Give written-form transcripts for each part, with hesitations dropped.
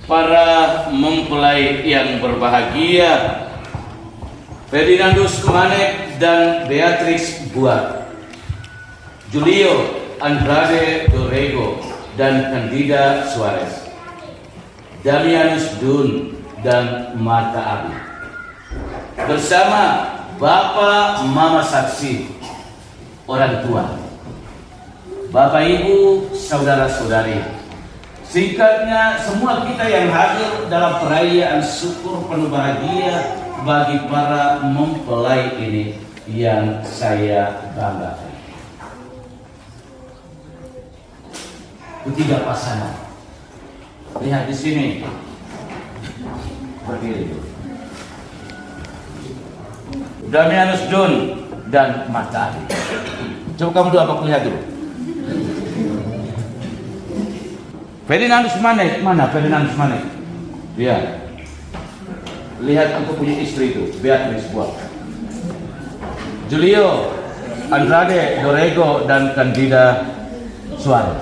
para mempelai yang berbahagia, Ferdinandus Manek dan Beatrix Buat, Julio Andrade Dorrego dan Candida Suarez, Damianus Dun dan Marta Abi, bersama Bapak Mama Saksi, orang tua, Bapak Ibu, saudara-saudari, singkatnya semua kita yang hadir dalam perayaan syukur penuh bahagia bagi para mempelai ini yang saya banggakan. Ketiga pasangan, lihat di sini, berdiri. Damianus Dun dan Marta Abi. Coba kamu doa, aku lihat dulu. Ferdinandus Manek, mana Ferdinandus Manek? Ya. Lihat aku punya istri itu, Beatrix Buat. Julio Andrade Dorrego dan Candida Suarez.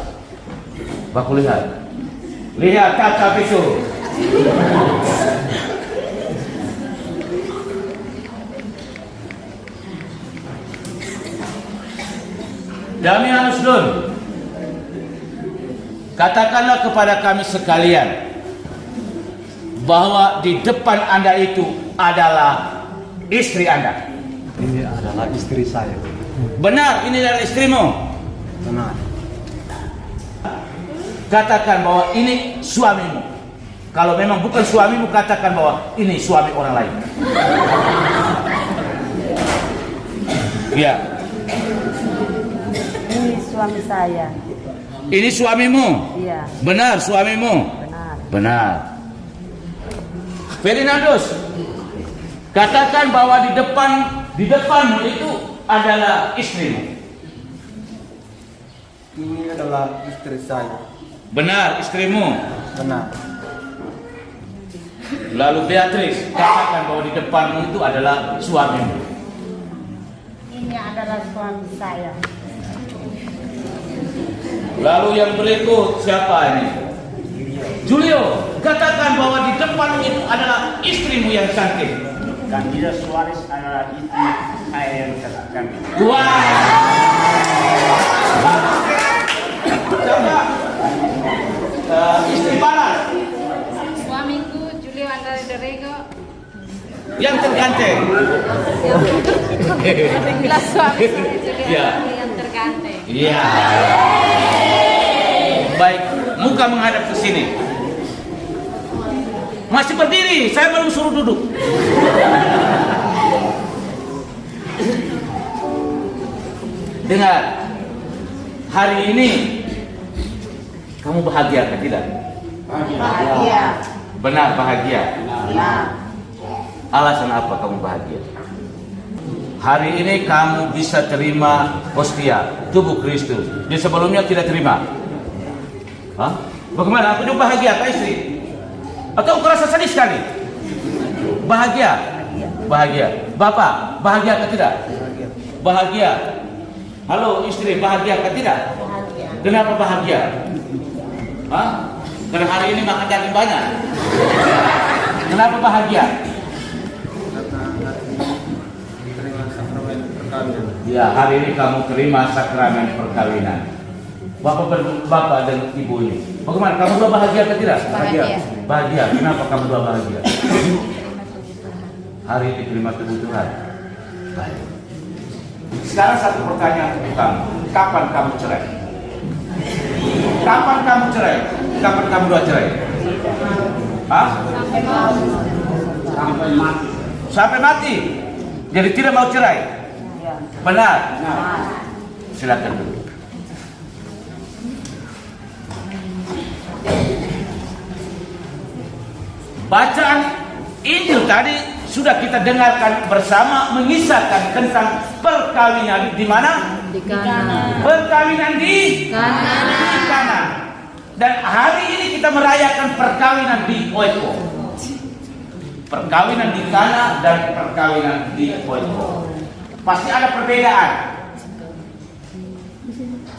Aku lihat. Lihat kakak itu. Damianus Dun, katakanlah kepada kami sekalian bahwa di depan Anda itu adalah istri Anda. Ini adalah istri saya. Benar, ini adalah istrimu. Benar. Katakan bahwa ini suamimu. Kalau memang bukan suamimu, katakan bahwa ini suami orang lain. Ya. Ini suami saya. Ini suamimu. Iya. Benar, suamimu. Benar. Benar. Ferdinandus, katakan bahwa di depanmu itu adalah istrimu. Ini adalah istri saya. Benar, istrimu. Benar. Lalu Beatrix, katakan bahwa di depanmu itu adalah suamimu. Ini adalah suami saya. Lalu yang berikut siapa ini? Julio, katakan bahwa di depanmu itu adalah istrimu yang cantik. Candida Suarez adalah istri saya yang cantik. Wah. Coba. Istri Balas. Suamiku Julio Andrade Dorrego. Yang terganteng. Adalah suami Julio Ya. yang terganteng. Iya. Baik, muka menghadap ke sini. Masih berdiri, saya belum suruh duduk. Dengar, hari ini kamu bahagia atau tidak? Bahagia. Benar, bahagia. Ya. Alasan apa kamu bahagia? Hari ini kamu bisa terima hostia, tubuh Kristus. Di sebelumnya tidak terima. Hah? Bagaimana? Aku juga bahagia, Kak istri? Atau kau rasa sedih sekali? Bahagia? Bahagia. Bapak, bahagia atau tidak? Bahagia. Halo istri, bahagia atau tidak? Bahagia. Kenapa bahagia? Hah? Karena hari ini makan daging banyak. Kenapa bahagia? Terima sakramen perkawinan. Ya, hari ini kamu terima sakramen perkawinan. Bapak dan ibu ini. Bagaimana? Kamu dua bahagia atau tidak? Bahagia. Bahagia. Kenapa kamu dua bahagia? Hari ini terima tubuh Tuhan. Baik. Sekarang satu pertanyaan untuk kamu. Kapan kamu cerai? Kapan kamu cerai? Kapan kamu dua cerai? Hah? Sampai mati. Sampai mati. Jadi tidak mau cerai. Ya. Benar. Benar. Silakan dulu. Bacaan Injil tadi sudah kita dengarkan bersama mengisahkan tentang perkawinan di mana? Di kanan. Perkawinan di Kanan. Di Kana. Dan hari ini kita merayakan perkawinan di Oiko. Perkawinan di Kana dan perkawinan di Oiko. Pasti ada perbedaan.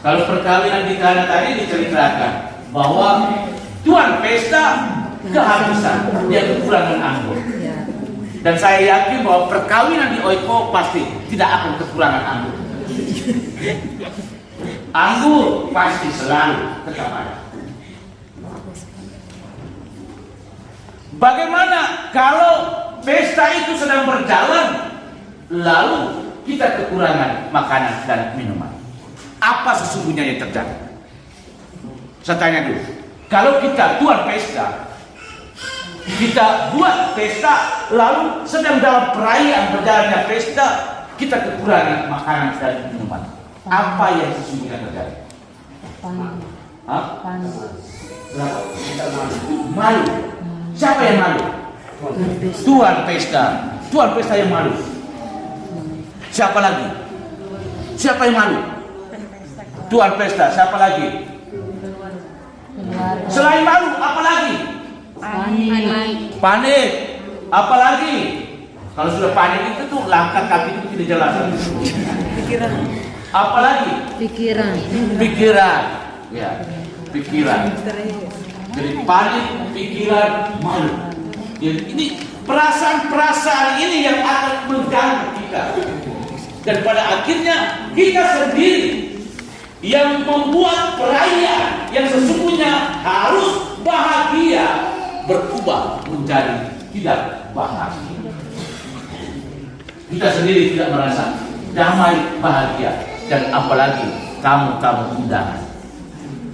Kalau perkawinan di Kana tadi diceritakan bahwa tuan pesta kehabisan, dia kekurangan anggur. Dan saya yakin bahwa perkawinan di Oiko pasti tidak akan kekurangan anggur. Anggur pasti selalu tetap ada. Bagaimana kalau pesta itu sedang berjalan, lalu kita kekurangan makanan dan minuman? Apa sesungguhnya yang terjadi? Saya tanya dulu. Kalau kita tuan pesta, kita buat pesta, lalu sedang dalam perayaan berjalannya pesta, kita kekurangan makanan dan minuman. Apa yang sesungguhnya terjadi? Malu. Siapa yang malu? Tuan pesta. Tuan pesta yang malu. Siapa lagi? Siapa yang malu? Tuan pesta. Siapa lagi? Selain malu, apa lagi? Panik. Apa lagi? Kalau sudah panik itu tuh langkah kaki itu tidak jelas. Pikiran. Apa lagi? Pikiran. Pikiran. Ya, pikiran. Jadi panik, pikiran, malu. Jadi ini perasaan-perasaan ini yang akan mengganggu kita. Dan pada akhirnya kita sendiri yang membuat perayaan yang sesungguhnya harus bahagia berubah menjadi tidak bahagia. Kita sendiri tidak merasa damai, bahagia, dan apalagi tamu-tamu undangan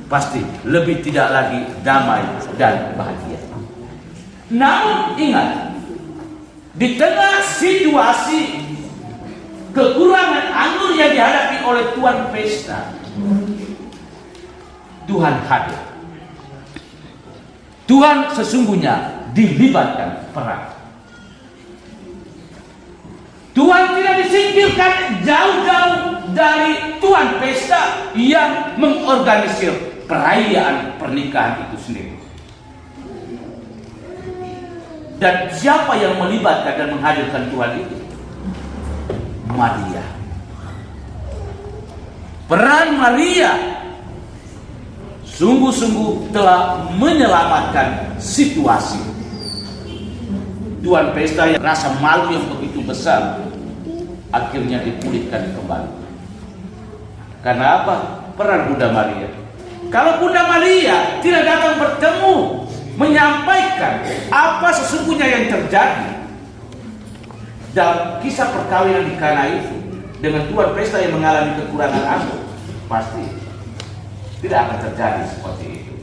pasti lebih tidak lagi damai dan bahagia. Namun ingat, di tengah situasi kekurangan anggur yang dihadapi oleh tuan pesta, Tuhan hadir. Tuhan sesungguhnya dilibatkan peran. Tuhan tidak disingkirkan jauh-jauh dari tuan pesta yang mengorganisir perayaan pernikahan itu sendiri. Dan siapa yang melibatkan dan menghadirkan Tuhan itu? Maria. Peran Maria sungguh-sungguh telah menyelamatkan situasi. Tuan pesta yang rasa malu yang begitu besar akhirnya dipulihkan kembali. Karena apa? Peran Bunda Maria. Kalau Bunda Maria tidak datang bertemu, menyampaikan apa sesungguhnya yang terjadi dalam kisah perkawinan di Kana itu dengan tuan pesta yang mengalami kekurangan anggur, pasti tidak akan terjadi seperti itu.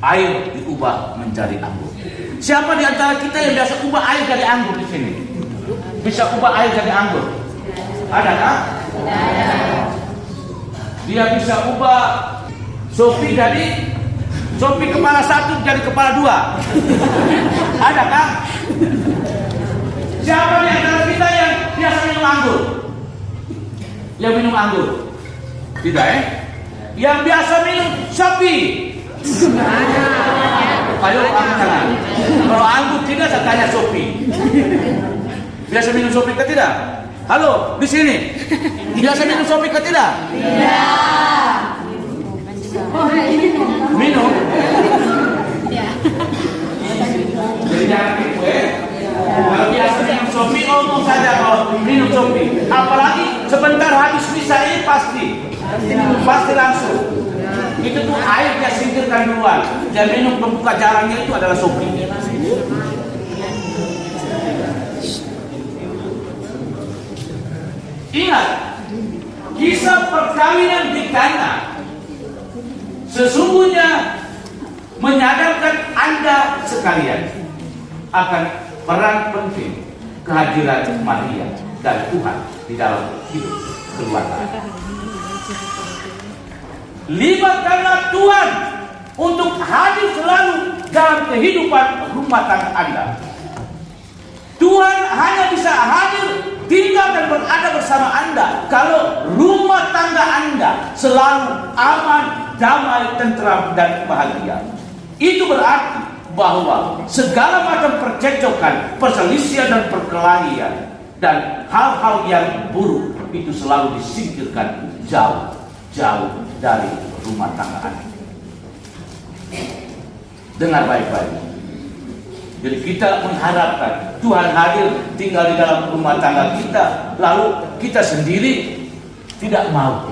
Air diubah menjadi anggur. Siapa di antara kita yang biasa ubah air jadi anggur di sini? Bisa ubah air jadi anggur? Ada kan? Dia bisa ubah Sophie kepala satu jadi kepala dua. Ada kan? Siapa di antara kita yang biasa minum anggur? Yang minum anggur? Tidak Yang biasa minum Sophie? Ayo angkat tangan. Kalau anggur tidak, saya tanya Sophie. Biasa minum Sophie ke tidak? Halo, di sini. Biasa minum Sophie ke tidak? Tidak. Minum? Jadi jangan tipu Kalau biasa minum Sophie, omong saja kalau minum Sophie. Apalagi sebentar habis misa ini pasti langsung. Itu tuh airnya singkirkan duluan. Dan minum pembuka jalannya itu adalah Sophie. Ingat, kisah perkawinan di Kana sesungguhnya menyadarkan Anda sekalian akan peran penting kehadiran Maria dan Tuhan di dalam hidup keluarga. Libatkanlah Tuhan untuk hadir selalu dalam kehidupan rumah tangga Anda. Tuhan hanya bisa hadir, tinggal dan berada bersama Anda kalau rumah tangga Anda selalu aman, damai, tentram, dan bahagia. Itu berarti bahwa segala macam percekcokan, perselisihan dan perkelahian dan hal-hal yang buruk itu selalu disingkirkan jauh dari rumah tangga Anda. Dengar baik-baik. Jadi kita mengharapkan Tuhan hadir tinggal di dalam rumah tangga kita, lalu kita sendiri tidak mau.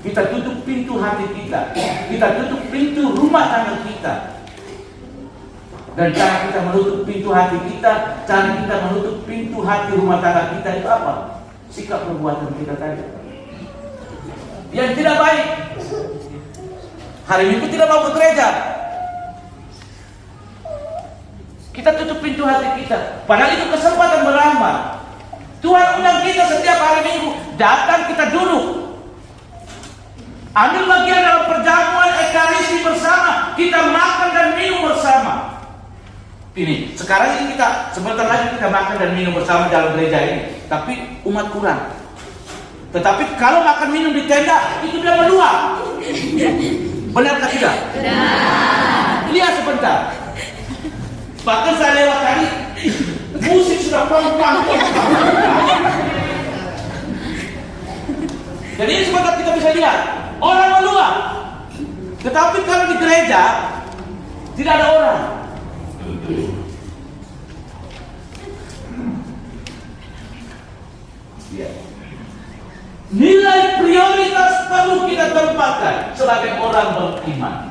Kita tutup pintu hati kita, kita tutup pintu rumah tangga kita. Dan cara kita menutup pintu hati kita, cara kita menutup pintu hati rumah tangga kita itu apa? Sikap perbuatan kita tadi yang tidak baik. Hari Minggu tidak mau ke gereja, kita tutup pintu hati kita. Padahal itu kesempatan beramal. Tuhan undang kita setiap hari Minggu, datang kita duduk, ambil bagian dalam perjamuan Ekaristi bersama, kita makan dan minum bersama. Ini sekarang ini kita sebentar lagi kita makan dan minum bersama dalam gereja ini, tapi umat kurang. Tetapi kalau makan minum di tenda itu dia berdua. Benarkah tidak? Benar. Lihat sebentar. Bahkan saya lewat tadi, musik sudah pang-pang. Jadi ini sebentar kita bisa lihat orang berdua. Tetapi kalau di gereja tidak ada orang. Ya. Nilai prioritas perlu kita tempatkan sebagai orang beriman.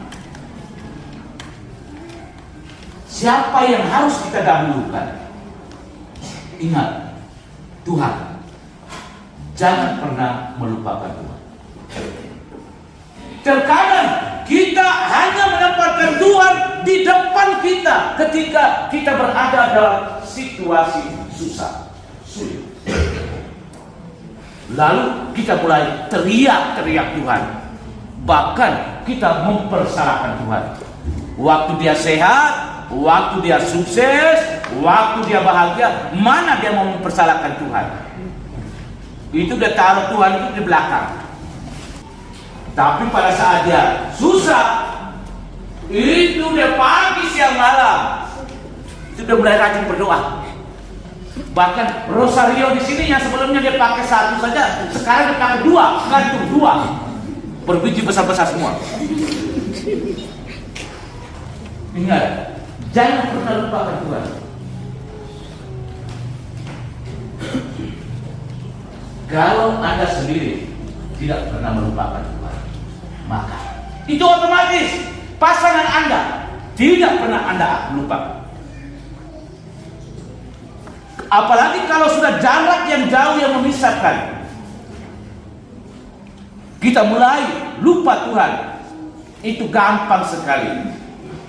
Siapa yang harus kita dahulukan? Ingat, Tuhan. Jangan pernah melupakan Tuhan. Terkadang kita hanya menempatkan Tuhan di depan kita ketika kita berada dalam situasi susah, sulit. Lalu kita mulai teriak-teriak Tuhan. Bahkan kita mempersalahkan Tuhan. Waktu dia sehat, waktu dia sukses, waktu dia bahagia, mana dia mau mempersalahkan Tuhan? Itu dia taruh Tuhan itu di belakang. Tapi pada saat dia susah, itu dia pagi siang malam, itu dia mulai rajin berdoa. Bahkan rosario di sini yang sebelumnya dia pakai satu saja, sekarang dia pakai dua, gantung dua, berbiji besar-besar semua. Ingat, jangan pernah lupakan Tuhan. Kalau Anda sendiri tidak pernah melupakan Tuhan, maka itu otomatis pasangan Anda tidak pernah Anda lupakan. Apalagi kalau sudah jarak yang jauh yang memisahkan, kita mulai lupa Tuhan. Itu gampang sekali.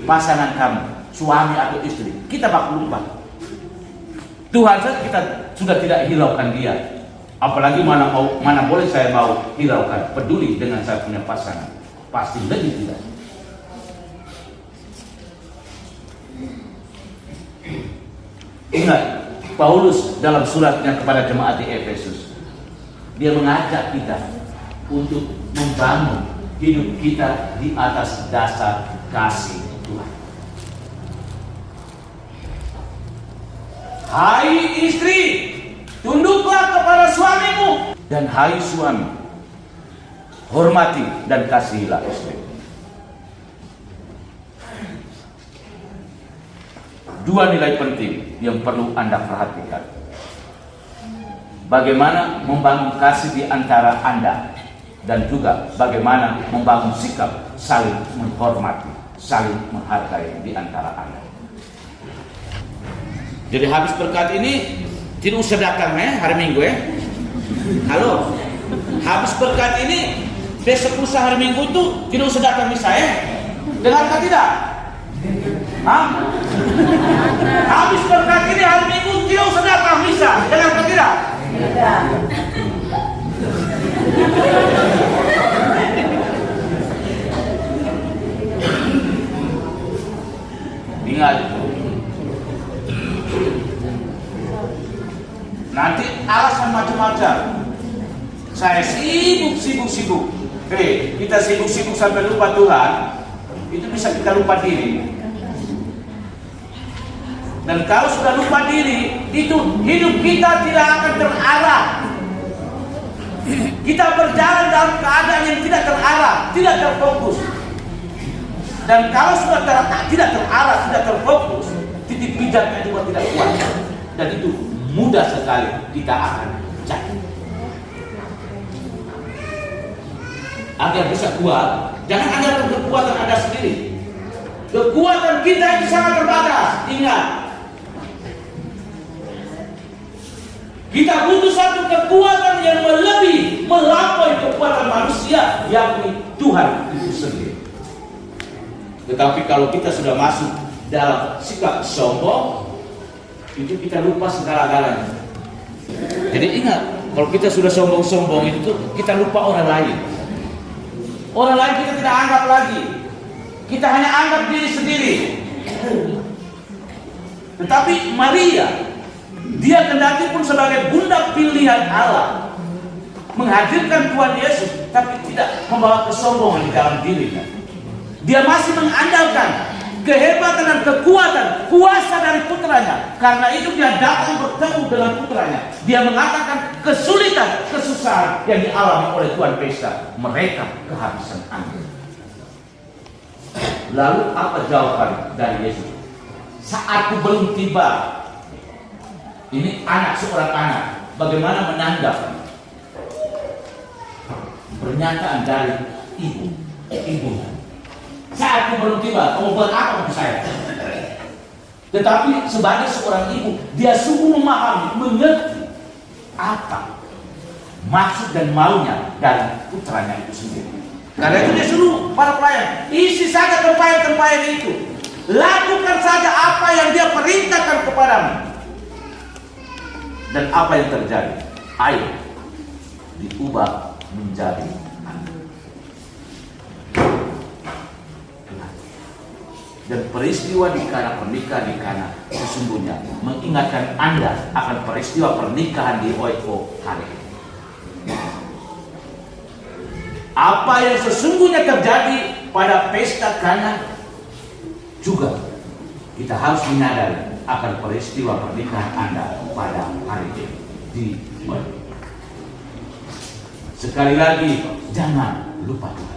Pasangan kamu, suami atau istri, kita bakal lupa. Tuhan saja kita sudah tidak hiraukan dia. Apalagi mana boleh saya mau hiraukan, peduli dengan saya punya pasangan. Pasti lebih tidak. Ingat, Paulus dalam suratnya kepada jemaat di Efesus, dia mengajak kita untuk membangun hidup kita di atas dasar kasih Tuhan. Hai istri, tunduklah kepada suamimu, dan hai suami, hormati dan kasihilah istri. Dua nilai penting yang perlu Anda perhatikan. Bagaimana membangun kasih di antara Anda, dan juga bagaimana membangun sikap saling menghormati, saling menghargai di antara Anda. Jadi habis berkat ini tidak usah datang hari Minggu Halo. Habis berkat ini besok lusa hari Minggu itu tidak usah datang misa Dengarkah tidak? Habis berkat ini hari Minggu tidak usah datang misa. Dengarkah tidak? Tidak. Ingat, nanti alasan macam-macam. Saya sibuk. Kita sibuk sampai lupa Tuhan. Itu bisa kita lupa diri. Dan kalau sudah lupa diri, itu hidup kita tidak akan terarah. Kita berjalan dalam keadaan yang tidak terarah, tidak terfokus. Dan kalau sudah tidak terarah, tidak terfokus, titik pijatnya juga tidak kuat. Dan itu mudah sekali kita akan jatuh. Agar bisa kuat, jangan andalkan kekuatan Anda sendiri. Kekuatan kita itu sangat terbatas. Ingat, kita butuh satu kekuatan yang melampaui kekuatan manusia, yakni Tuhan itu sendiri. Tetapi kalau kita sudah masuk dalam sikap sombong, itu kita lupa segala-galanya. Jadi ingat, kalau kita sudah sombong-sombong itu, kita lupa orang lain. Orang lain kita tidak anggap lagi. Kita hanya anggap diri sendiri. Tetapi Maria, dia kendati pun sebagai bunda pilihan Allah, menghadirkan Tuhan Yesus, tapi tidak membawa kesombongan di dalam dirinya. Dia masih mengandalkan kehebatan dan kekuatan, kuasa dari putranya. Karena itu dia datang bertemu dengan putranya. Dia mengatakan kesulitan, kesusahan yang dialami oleh Tuhan Pesta. Mereka kehabisan angin. Lalu apa jawaban dari Yesus? Saatku belum tiba. Ini seorang anak. Bagaimana menanggapi pernyataan dari ibunya? Saatku belum tiba, kamu buat apa untuk saya? Tetapi sebagai seorang ibu, dia sungguh memahami, mengerti apa maksud dan maunya dari putranya itu sendiri. Karena itu dia suruh para pelayan, isi saja tempayan-tempayan itu, lakukan saja apa yang dia perintahkan kepadamu. Dan apa yang terjadi? Air diubah menjadi dan peristiwa di Kana, pernikahan di Kana sesungguhnya mengingatkan Anda akan peristiwa pernikahan di Oiko hari ini. Apa yang sesungguhnya terjadi pada pesta Kana juga kita harus menyadari akan peristiwa pernikahan Anda pada hari ini di Oiko. Sekali lagi, jangan lupa Tuhan.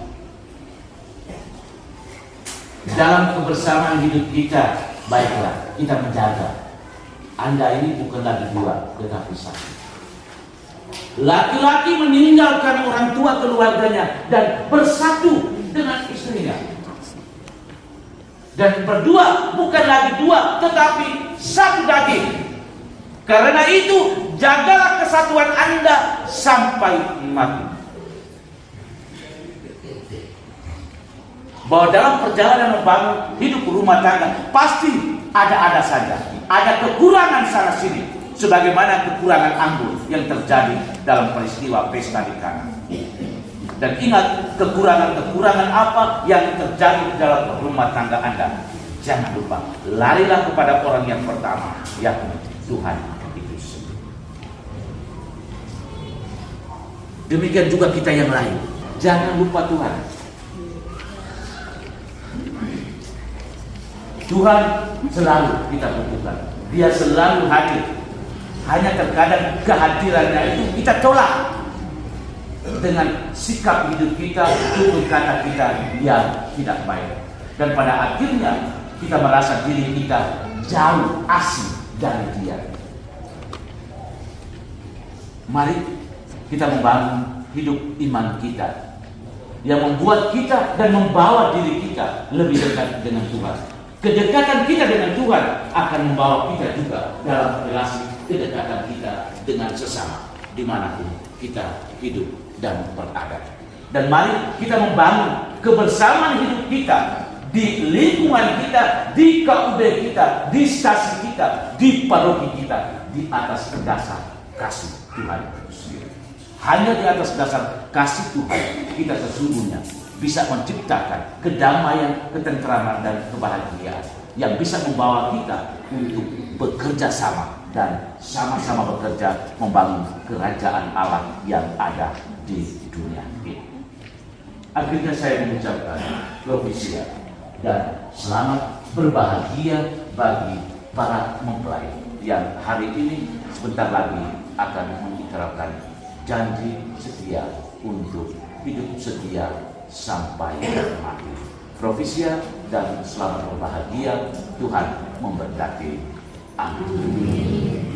Dalam kebersamaan hidup kita, baiklah kita menjaga Anda ini bukan lagi dua, tetapi satu. Laki-laki meninggalkan orang tua keluarganya dan bersatu dengan istrinya. Dan berdua bukan lagi dua, tetapi satu daging. Karena itu, jagalah kesatuan Anda sampai mati. Bahwa dalam perjalanan membangun hidup rumah tangga pasti ada saja, ada kekurangan sana sini, sebagaimana kekurangan anggur yang terjadi dalam peristiwa pesta di Kana. Dan ingat, kekurangan-kekurangan apa yang terjadi dalam rumah tangga Anda. Jangan lupa, larilah kepada orang yang pertama, yakni Tuhan itu sendiri. Demikian juga kita yang lain, jangan lupa Tuhan. Tuhan selalu kita butuhkan. Dia selalu hadir. Hanya terkadang kehadirannya itu kita tolak dengan sikap hidup kita, tutur kata kita yang tidak baik. Dan pada akhirnya kita merasa diri kita jauh asing dari Dia. Mari kita membangun hidup iman kita yang membuat kita dan membawa diri kita lebih dekat dengan Tuhan. Kedekatan kita dengan Tuhan akan membawa kita juga dalam relasi kedekatan kita dengan sesama dimanapun kita hidup dan berada. Dan mari kita membangun kebersamaan hidup kita di lingkungan kita, di KUB kita, di stasi kita, di paroki kita, di atas dasar kasih Tuhan itu sendiri. Hanya di atas dasar kasih Tuhan kita sesungguhnya bisa menciptakan kedamaian, ketentraman, dan kebahagiaan yang bisa membawa kita untuk bekerja sama dan sama-sama bekerja membangun kerajaan Allah yang ada di dunia ini. Akhirnya saya mengucapkan Propisia dan selamat berbahagia bagi para mempelai yang hari ini sebentar lagi akan mengikrarkan janji setia untuk hidup setia sampai mati. Provisia dan selamat berbahagia. Tuhan memberkati. Amin.